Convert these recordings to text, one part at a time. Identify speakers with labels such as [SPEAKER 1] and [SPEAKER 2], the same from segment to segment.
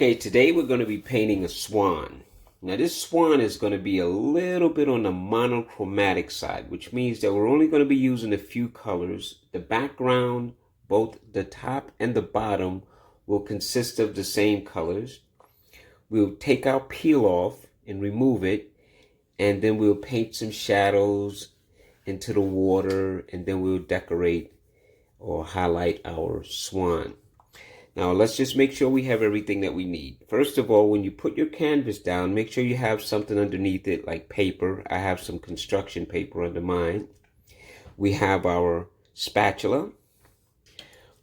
[SPEAKER 1] Okay, today we're going to be painting a swan. Now this swan is going to be a little bit on the monochromatic side, which means that we're only going to be using a few colors. The background, both the top and the bottom, will consist of the same colors. We'll take our peel off and remove it, and then we'll paint some shadows into the water, and then we'll decorate or highlight our swan. Now let's just make sure we have everything that we need. First of all, when you put your canvas down, make sure you have something underneath it like paper. I have some construction paper under mine. We have our spatula.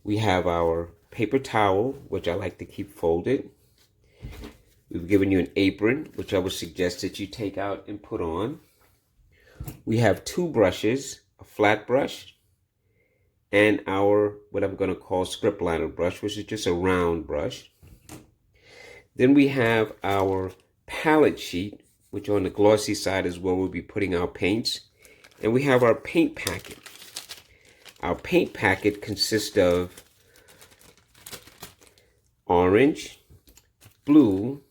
[SPEAKER 1] We have our paper towel, which I like to keep folded. We've given you an apron, which I would suggest that you take out and put on. We have two brushes, a flat brush and our, what I'm going to call script liner brush, which is just a round brush. Then we have our palette sheet, which on the glossy side is where we'll be putting our paints. And we have our paint packet. Our paint packet consists of orange, blue,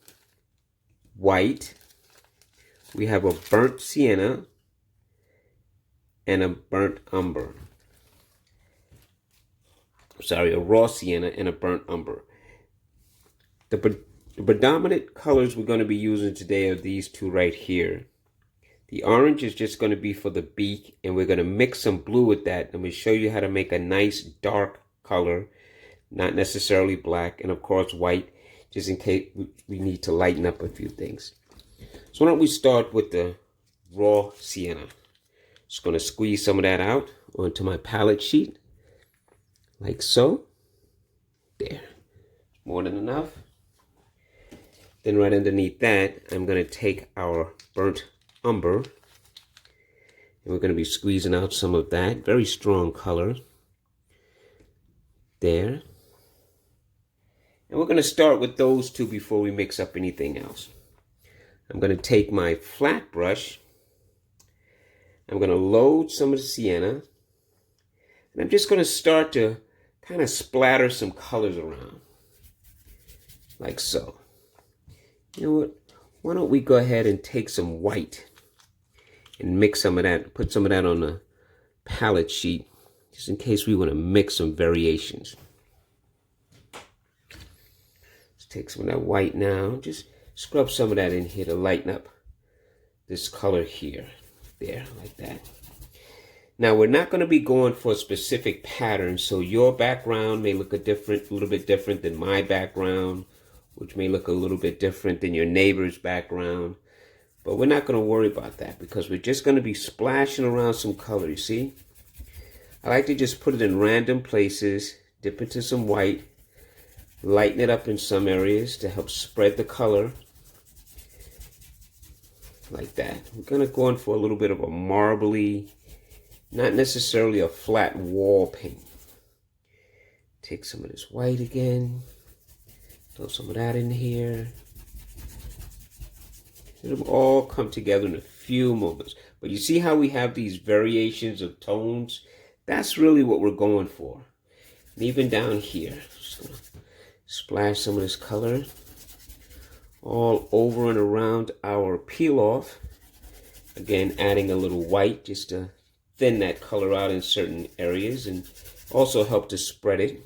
[SPEAKER 1] white. We have a burnt sienna and a burnt umber. Sorry, a raw sienna and a burnt umber. The predominant colors we're going to be using today are these two right here. The orange is just going to be for the beak, and we're going to mix some blue with that. I'm going to show you how to make a nice dark color, not necessarily black, and of course white, just in case we need to lighten up a few things. So why don't we start with the raw sienna. Just going to squeeze some of that out onto my palette sheet. Like so. There. More than enough. Then right underneath that, I'm going to take our burnt umber. And we're going to be squeezing out some of that. Very strong color. There. And we're going to start with those two before we mix up anything else. I'm going to take my flat brush. I'm going to load some of the sienna. And I'm just going to start to kind of splatter some colors around, like so. You know what? Why don't we go ahead and take some white and mix some of that, put some of that on the palette sheet, just in case we want to mix some variations. Let's take some of that white now. Just scrub some of that in here to lighten up this color here. There, like that. Now, we're not going to be going for a specific pattern, so your background may look a little bit different than my background, which may look a little bit different than your neighbor's background. But we're not going to worry about that because we're just going to be splashing around some color, you see? I like to just put it in random places, dip into some white, lighten it up in some areas to help spread the color. Like that. We're going to go in for a little bit of a marbly, not necessarily a flat wall paint. Take some of this white again. Throw some of that in here. It'll all come together in a few moments. But you see how we have these variations of tones? That's really what we're going for. And even down here, just gonna splash some of this color all over and around our peel off. Again, adding a little white just to thin that color out in certain areas and also help to spread it.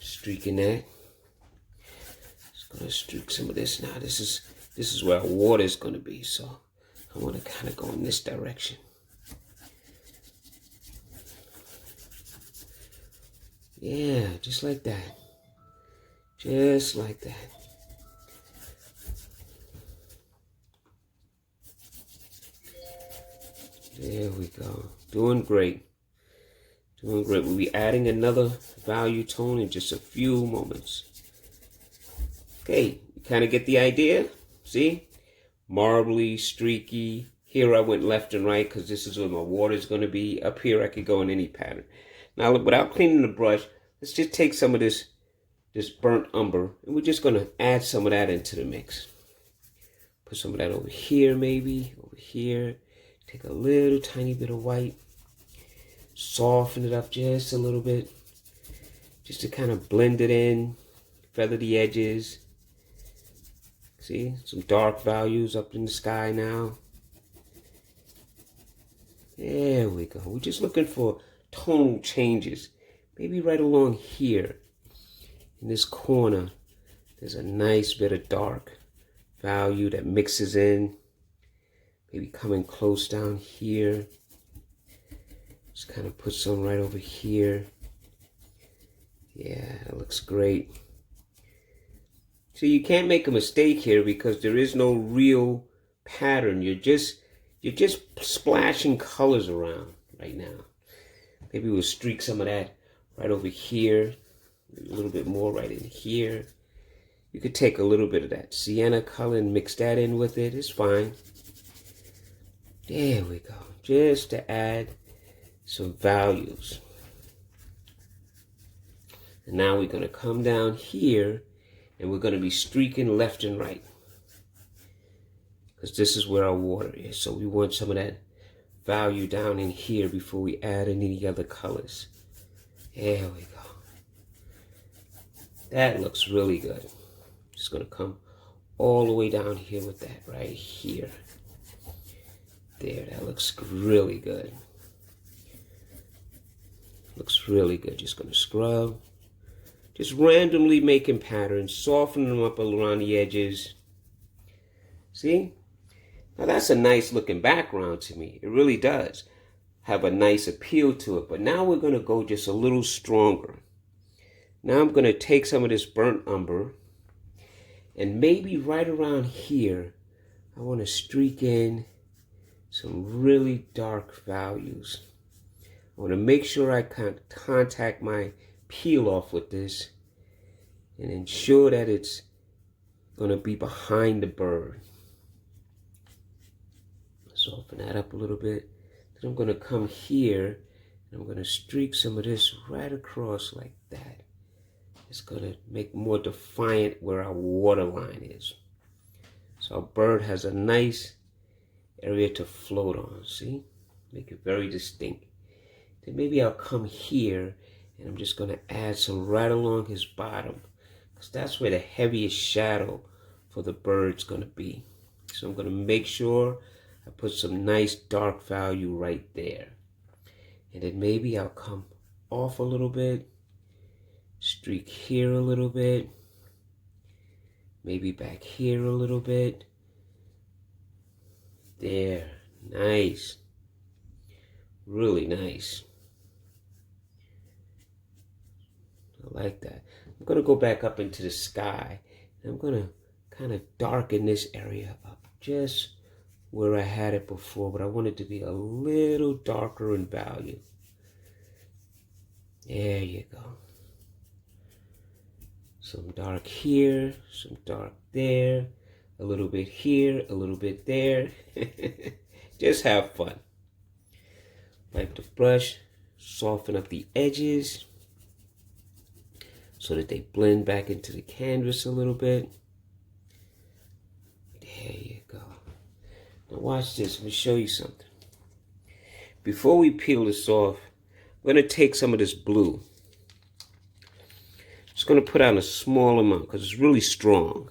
[SPEAKER 1] Streaking that. Just gonna streak some of this now. This is where our water is gonna be, so I want to kind of go in this direction. Yeah, just like that. Just like that. There we go. Doing great. Doing great. We'll be adding another value tone in just a few moments. Okay, you kind of get the idea? See? Marbly, streaky. Here I went left and right because this is where my water is going to be. Up here I could go in any pattern. Now, without cleaning the brush, let's just take some of this burnt umber, and we're just going to add some of that into the mix. Put some of that over here, maybe. Over here. Take a little tiny bit of white, soften it up just a little bit. just to kind of blend it in, feather the edges. See, some dark values up in the sky now. There we go. We're just looking for tonal changes. Maybe right along here in this corner, there's a nice bit of dark value that mixes in. Maybe coming close down here. Just kind of put some right over here. Yeah, that looks great. So you can't make a mistake here because there is no real pattern. You're just splashing colors around right now. Maybe we'll streak some of that right over here. Maybe a little bit more right in here. You could take a little bit of that sienna color and mix that in with it. It's fine. There we go. Just to add some values. And now we're going to come down here and we're going to be streaking left and right. Because this is where our water is. So we want some of that value down in here before we add any other colors. There we go. That looks really good. Just going to come all the way down here with that right here. There, that looks really good. Looks really good. Just going to scrub. Just randomly making patterns, softening them up around the edges. See? Now that's a nice looking background to me. It really does have a nice appeal to it. But now we're going to go just a little stronger. Now I'm going to take some of this burnt umber and maybe right around here, I want to streak in some really dark values. I want to make sure I contact my peel off with this and ensure that it's going to be behind the bird. Soften that up a little bit. Then I'm going to come here and I'm going to streak some of this right across like that. It's going to make more defiant where our water line is. So our bird has a nice area to float on. See? Make it very distinct. Then maybe I'll come here and I'm just going to add some right along his bottom. Because that's where the heaviest shadow for the bird's going to be. So I'm going to make sure I put some nice dark value right there. And then maybe I'll come off a little bit. Streak here a little bit. Maybe back here a little bit. There. Nice. Really nice. I like that. I'm going to go back up into the sky. And I'm going to kind of darken this area up just where I had it before, but I want it to be a little darker in value. There you go. Some dark here, some dark there, a little bit here, a little bit there. Just have fun. Wipe the brush, soften up the edges so that they blend back into the canvas a little bit. There you go. Now watch this. Let me show you something. Before we peel this off, I'm going to take some of this blue. Just going to put out a small amount because it's really strong.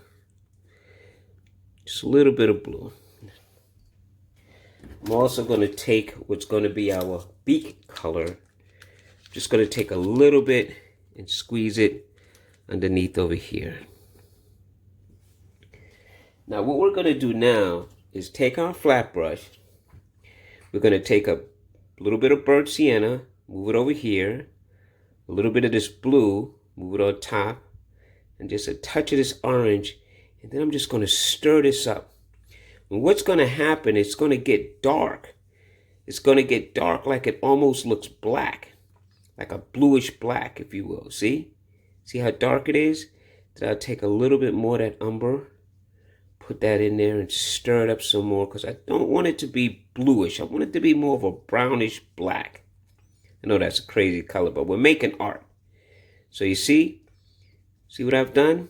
[SPEAKER 1] Just a little bit of blue. I'm also going to take what's going to be our beak color. Just going to take a little bit and squeeze it underneath over here. Now what we're going to do now is take our flat brush. We're going to take a little bit of burnt sienna, move it over here, a little bit of this blue, move it on top, and just a touch of this orange, and then I'm just going to stir this up. And what's going to happen, it's going to get dark. It's going to get dark like it almost looks black, like a bluish black, if you will. See? See how dark it is? Then I'll take a little bit more of that umber, put that in there and stir it up some more because I don't want it to be bluish. I want it to be more of a brownish black. I know that's a crazy color, but we're making art. So you see what I've done?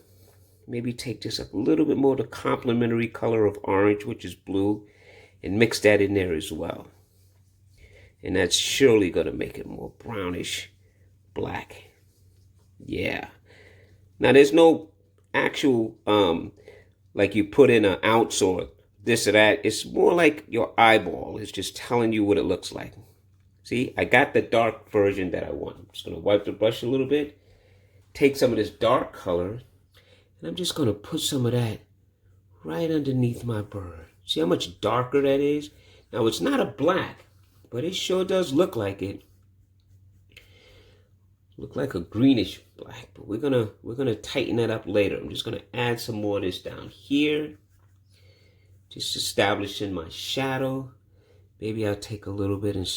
[SPEAKER 1] Maybe take just a little bit more of the complementary color of orange, which is blue, and mix that in there as well. And that's surely going to make it more brownish black. Yeah. Now there's no actual like you put in an ounce or this or that. It's more like your eyeball is just telling you what it looks like. See, I got the dark version that I want. I'm just gonna wipe the brush a little bit, take some of this dark color, and I'm just gonna put some of that right underneath my bird. See how much darker that is? Now it's not a black, but it sure does look like it. Look like a greenish black, but we're gonna tighten that up later. I'm just gonna add some more of this down here. Just establishing my shadow. Maybe I'll take a little bit and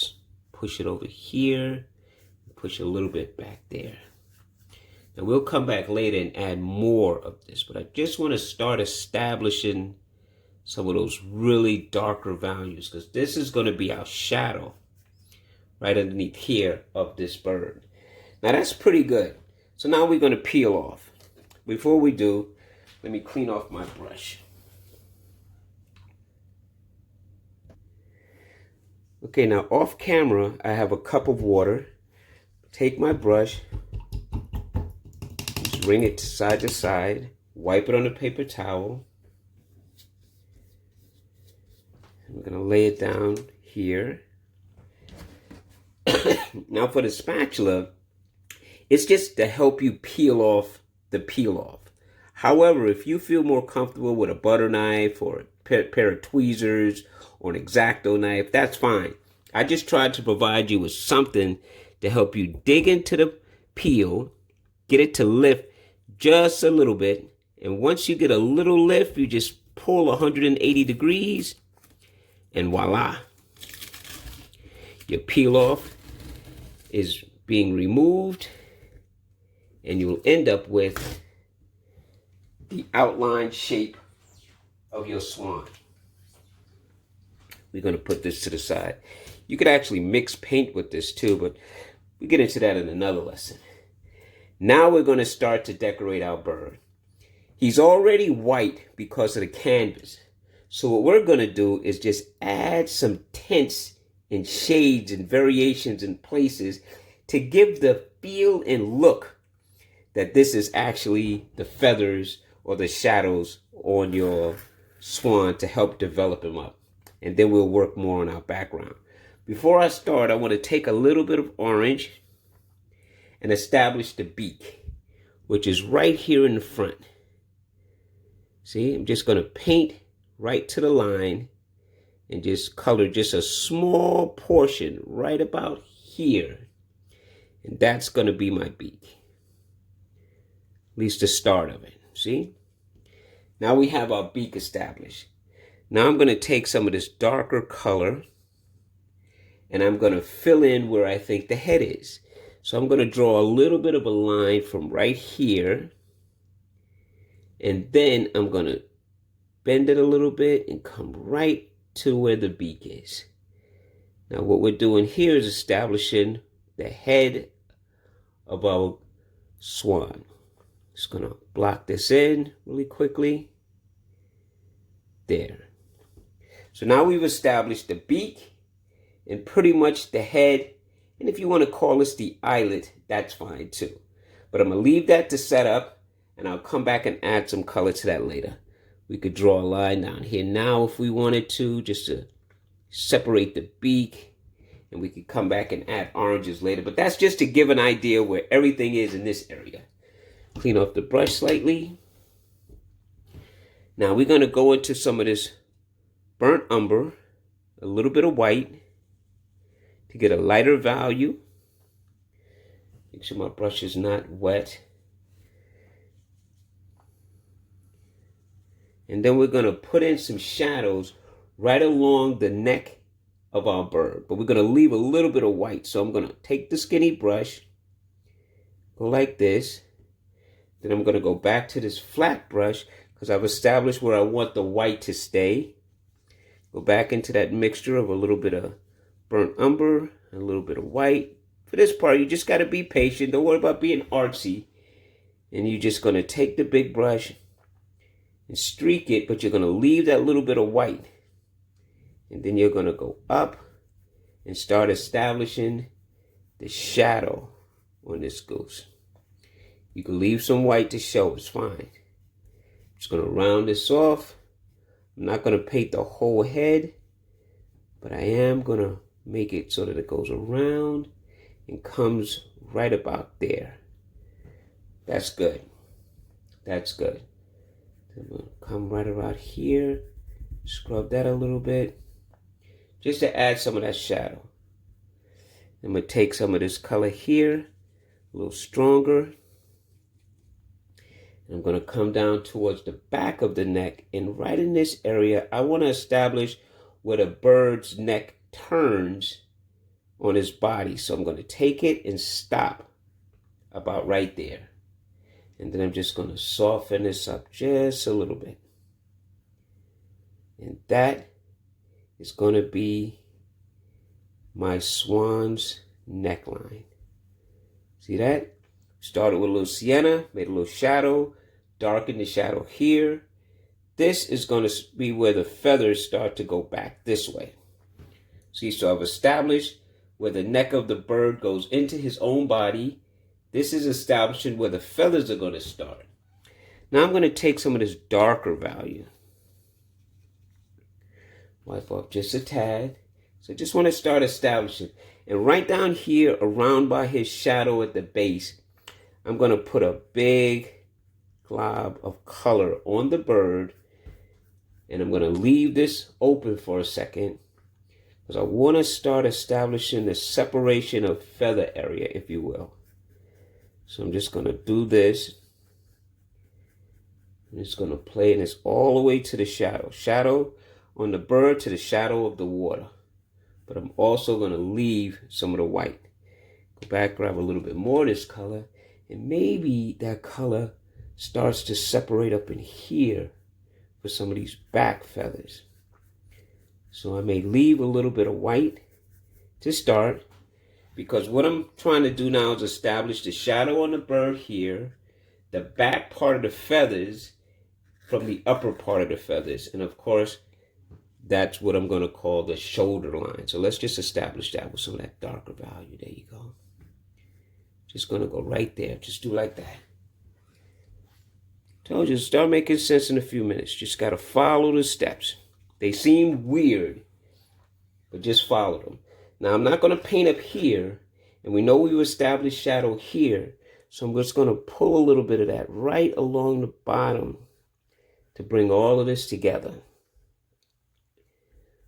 [SPEAKER 1] push it over here. Push a little bit back there. Now we'll come back later and add more of this, but I just want to start establishing some of those really darker values, because this is going to be our shadow right underneath here of this bird. Now that's pretty good. So now we're going to peel off. Before we do, let me clean off my brush. Okay, now off camera, I have a cup of water. Take my brush, just wring it side to side, wipe it on a paper towel. I'm going to lay it down here. Now for the spatula, it's just to help you peel off the peel off. However, if you feel more comfortable with a butter knife or a pair of tweezers or an X-Acto knife, that's fine. I just tried to provide you with something to help you dig into the peel, get it to lift just a little bit. And once you get a little lift, you just pull 180 degrees and voila. Your peel off is being removed, and you'll end up with the outline shape of your swan. We're going to put this to the side. You could actually mix paint with this too, but we get into that in another lesson. Now we're going to start to decorate our bird. He's already white because of the canvas. So what we're going to do is just add some tints and shades and variations in places to give the feel and look that this is actually the feathers or the shadows on your swan to help develop him up. And then we'll work more on our background. Before I start, I want to take a little bit of orange and establish the beak, which is right here in the front. See, I'm just going to paint right to the line and just color just a small portion right about here. And that's going to be my beak. At least the start of it. See? Now we have our beak established. Now I'm going to take some of this darker color and I'm going to fill in where I think the head is. So I'm going to draw a little bit of a line from right here. And then I'm going to bend it a little bit and come right to where the beak is. Now what we're doing here is establishing the head of our swan. Just going to block this in really quickly. There. So now we've established the beak and pretty much the head. And if you want to call this the eyelet, that's fine too. But I'm going to leave that to set up, and I'll come back and add some color to that later. We could draw a line down here now if we wanted to, just to separate the beak. And we could come back and add oranges later. But that's just to give an idea where everything is in this area. Clean off the brush slightly. Now we're going to go into some of this burnt umber, a little bit of white, to get a lighter value. Make sure my brush is not wet. And then we're going to put in some shadows right along the neck of our bird. But we're going to leave a little bit of white. So I'm going to take the skinny brush, go like this. Then I'm going to go back to this flat brush because I've established where I want the white to stay. Go back into that mixture of a little bit of burnt umber, a little bit of white. For this part, you just got to be patient. Don't worry about being artsy. And you're just going to take the big brush and streak it, but you're going to leave that little bit of white. And then you're going to go up and start establishing the shadow on this goose. You can leave some white to show, it's fine. Just going to round this off. I'm not going to paint the whole head, but I am going to make it so that it goes around and comes right about there. That's good. That's good. I'm going to come right around here, scrub that a little bit, just to add some of that shadow. I'm going to take some of this color here, a little stronger. I'm going to come down towards the back of the neck, and right in this area, I want to establish where the bird's neck turns on his body. So I'm going to take it and stop about right there. And then I'm just going to soften this up just a little bit. And that is going to be my swan's neckline. See that? Started with a little sienna, made a little shadow, darkened the shadow here. This is going to be where the feathers start to go back this way. See, so I've established where the neck of the bird goes into his own body. This is establishing where the feathers are going to start. Now I'm going to take some of this darker value. Wipe off just a tad. So I just want to start establishing. And right down here around by his shadow at the base, I'm going to put a big glob of color on the bird. And I'm going to leave this open for a second, because I want to start establishing the separation of feather area, if you will. So I'm just going to do this. I'm just going to play this all the way to the shadow. Shadow on the bird to the shadow of the water. But I'm also going to leave some of the white. Go back, grab a little bit more of this color. And maybe that color starts to separate up in here for some of these back feathers. So I may leave a little bit of white to start, because what I'm trying to do now is establish the shadow on the bird here, the back part of the feathers from the upper part of the feathers. And of course, that's what I'm going to call the shoulder line. So let's just establish that with some of that darker value. There you go. Just going to go right there. Just do like that. Told you, start making sense in a few minutes. Just got to follow the steps. They seem weird, but just follow them. Now, I'm not going to paint up here, and we know we've established shadow here, so I'm just going to pull a little bit of that right along the bottom to bring all of this together.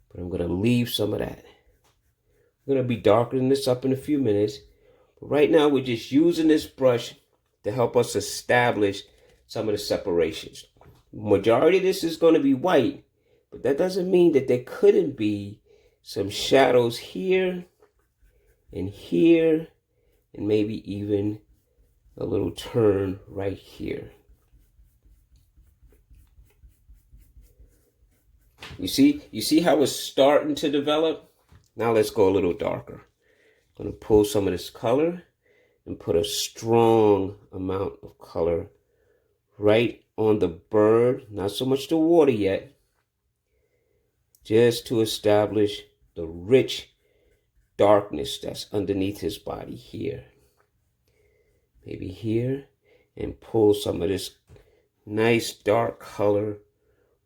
[SPEAKER 1] But I'm going to leave some of that. I'm going to be darkening this up in a few minutes, but right now we're just using this brush to help us establish some of the separations. Majority of this is going to be white, but that doesn't mean that there couldn't be some shadows here and here, and maybe even a little turn right here. You see how it's starting to develop? Now let's go a little darker. I'm going to pull some of this color and put a strong amount of color right on the bird, not so much the water yet, just to establish the rich darkness that's underneath his body here. Maybe here, and pull some of this nice dark color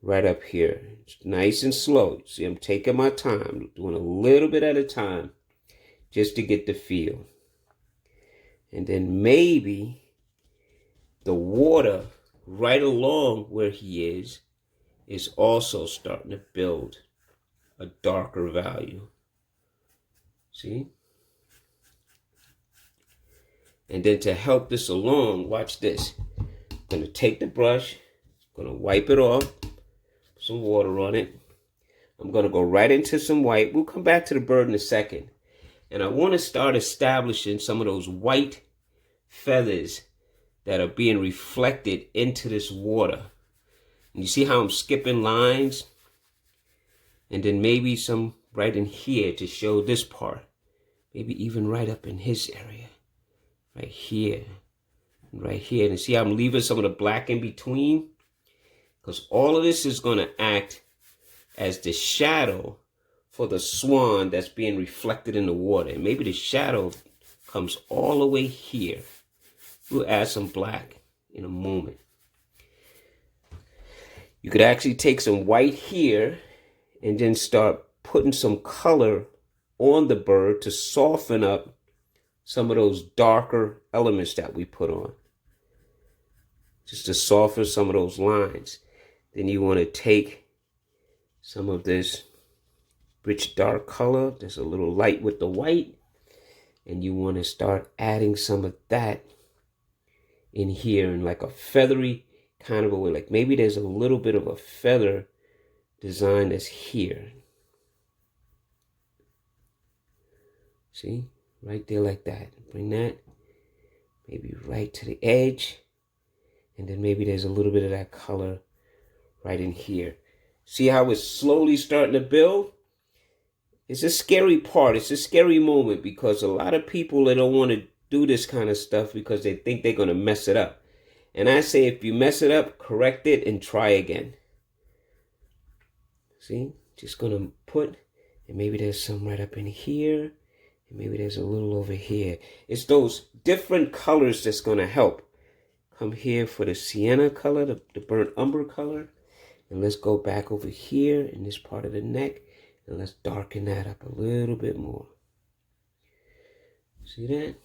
[SPEAKER 1] right up here. It's nice and slow. See, I'm taking my time, doing a little bit at a time, just to get the feel. And then maybe the water right along where he is also starting to build a darker value. See? And then to help this along, watch this. I'm going to take the brush, going to wipe it off, put some water on it. I'm going to go right into some white. We'll come back to the bird in a second. And I want to start establishing some of those white feathers that are being reflected into this water. And you see how I'm skipping lines? And then maybe some right in here to show this part. Maybe even right up in his area. Right here. And right here. And see how I'm leaving some of the black in between? Because all of this is going to act as the shadow for the swan that's being reflected in the water. And maybe the shadow comes all the way here. We'll add some black in a moment. You could actually take some white here and then start putting some color on the bird to soften up some of those darker elements that we put on. Just to soften some of those lines. Then you want to take some of this rich dark color, there's a little light with the white, and you want to start adding some of that in here in like a feathery kind of a way. Like maybe there's a little bit of a feather design that's here. See? Right there like that. Bring that maybe right to the edge. And then maybe there's a little bit of that color right in here. See how it's slowly starting to build? It's a scary part. It's a scary moment because a lot of people, they don't want to do this kind of stuff because they think they're going to mess it up. And I say if you mess it up, correct it and try again. See? Just going to put, and maybe there's some right up in here. And maybe there's a little over here. It's those different colors that's going to help. Come here for the sienna color, the burnt umber color. And let's go back over here in this part of the neck. And let's darken that up a little bit more. See that?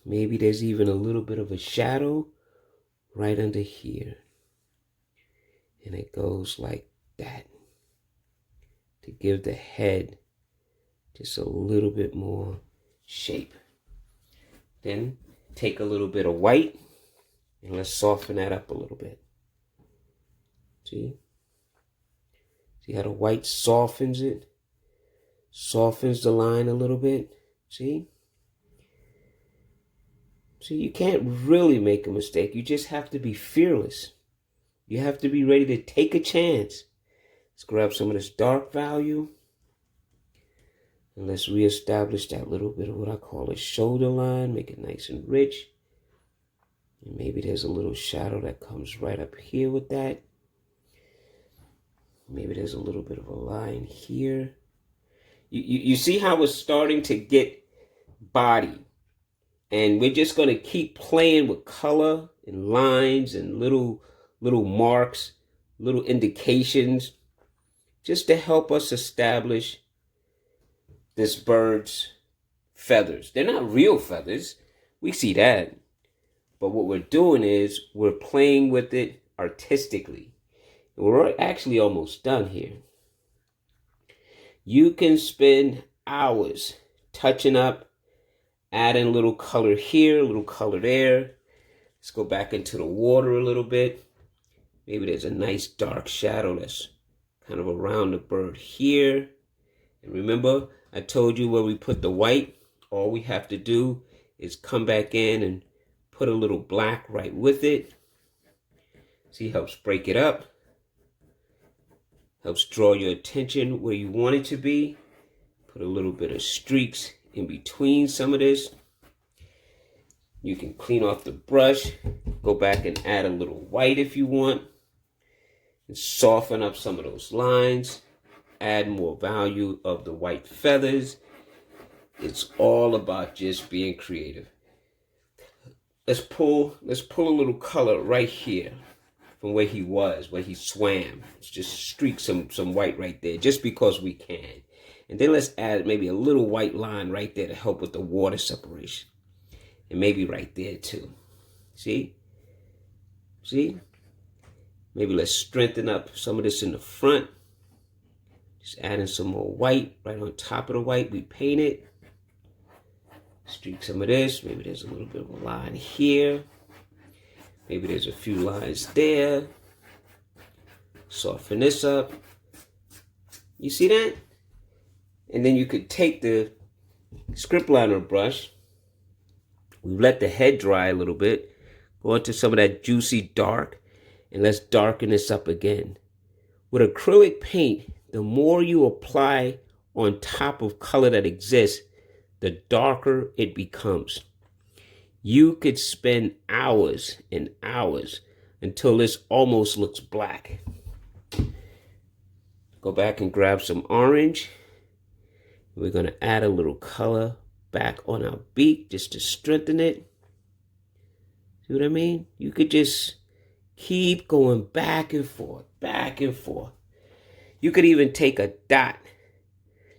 [SPEAKER 1] Maybe there's even a little bit of a shadow right under here. And it goes like that. To give the head just a little bit more shape. Then take a little bit of white and let's soften that up a little bit. See? See how the white softens it? Softens the line a little bit. See? So you can't really make a mistake. You just have to be fearless. You have to be ready to take a chance. Let's grab some of this dark value. And let's reestablish that little bit of what I call a shoulder line. Make it nice and rich. And maybe there's a little shadow that comes right up here with that. Maybe there's a little bit of a line here. You see how it's starting to get body. And we're just going to keep playing with color and lines and little marks, little indications, just to help us establish this bird's feathers. They're not real feathers. We see that. But what we're doing is we're playing with it artistically. And we're actually almost done here. You can spend hours touching up, adding a little color here, a little color there. Let's go back into the water a little bit. Maybe there's a nice dark shadow that's kind of around the bird here. And remember, I told you where we put the white. All we have to do is come back in and put a little black right with it. See, helps break it up. Helps draw your attention where you want it to be. Put a little bit of streaks in between some of this. You can clean off the brush. Go back and add a little white if you want. And soften up some of those lines. Add more value of the white feathers. It's all about just being creative. Let's pull a little color right here from where he was, where he swam. Let's just streak some white right there, just because we can. And then let's add maybe a little white line right there to help with the water separation. And maybe right there too. See? See? Maybe let's strengthen up some of this in the front. Just adding some more white right on top of the white we painted. Streak some of this. Maybe there's a little bit of a line here. Maybe there's a few lines there. Soften this up. You see that? And then you could take the script liner brush. We let the head dry a little bit. Go into some of that juicy dark. And let's darken this up again. With acrylic paint, the more you apply on top of color that exists, the darker it becomes. You could spend hours and hours until this almost looks black. Go back and grab some orange. We're going to add a little color back on our beak just to strengthen it. See what I mean? You could just keep going back and forth, back and forth. You could even take a dot,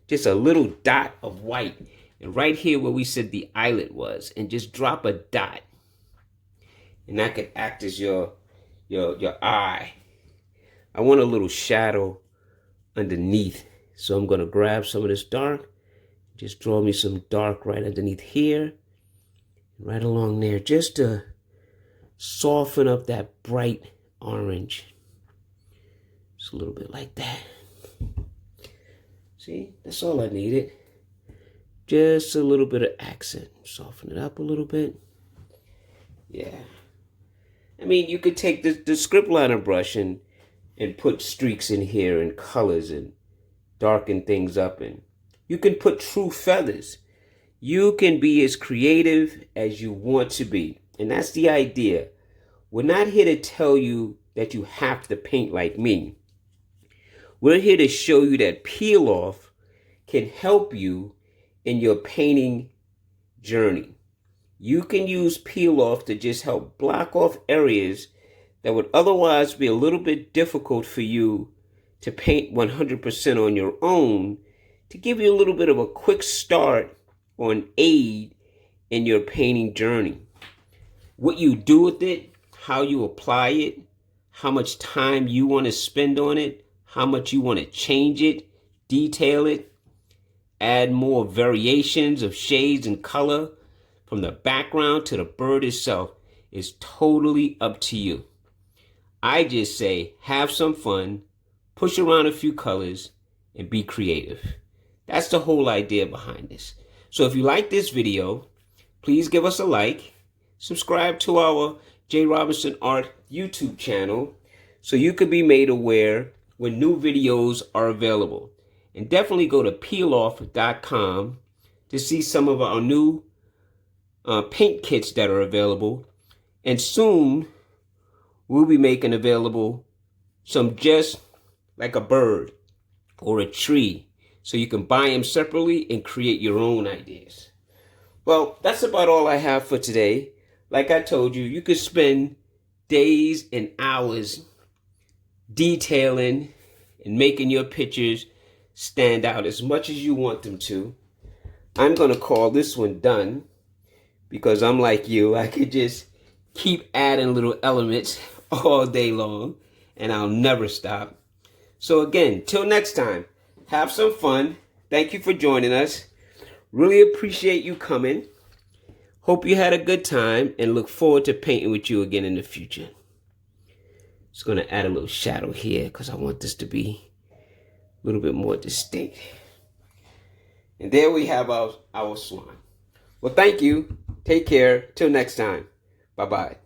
[SPEAKER 1] just a little dot of white, and right here where we said the eyelid was, and just drop a dot. And that could act as your eye. I want a little shadow underneath. So I'm going to grab some of this dark. Just draw me some dark right underneath here. Right along there. Just to soften up that bright orange. Just a little bit like that. See? That's all I needed. Just a little bit of accent. Soften it up a little bit. Yeah. I mean, you could take the script liner brush and put streaks in here and colors and darken things up. And you can put true feathers. You can be as creative as you want to be. And that's the idea. We're not here to tell you that you have to paint like me. We're here to show you that Peiloff can help you in your painting journey. You can use Peiloff to just help block off areas that would otherwise be a little bit difficult for you to paint 100% on your own, to give you a little bit of a quick start or an aid in your painting journey. What you do with it, how you apply it, how much time you want to spend on it, how much you want to change it, detail it, add more variations of shades and color from the background to the bird itself is totally up to you. I just say have some fun, push around a few colors, and be creative. That's the whole idea behind this. So if you like this video, please give us a like, subscribe to our J. Robinson Art YouTube channel so you can be made aware when new videos are available. And definitely go to peiloff.com to see some of our new paint kits that are available. And soon we'll be making available some just like a bird or a tree, so you can buy them separately and create your own ideas. Well, that's about all I have for today. Like I told you, you could spend days and hours detailing and making your pictures stand out as much as you want them to. I'm going to call this one done because I'm like you. I could just keep adding little elements all day long and I'll never stop. So again, till next time, have some fun. Thank you for joining us. Really appreciate you coming. Hope you had a good time and look forward to painting with you again in the future. Just going to add a little shadow here because I want this to be a little bit more distinct. And there we have our swan. Well, thank you. Take care. Till next time. Bye-bye.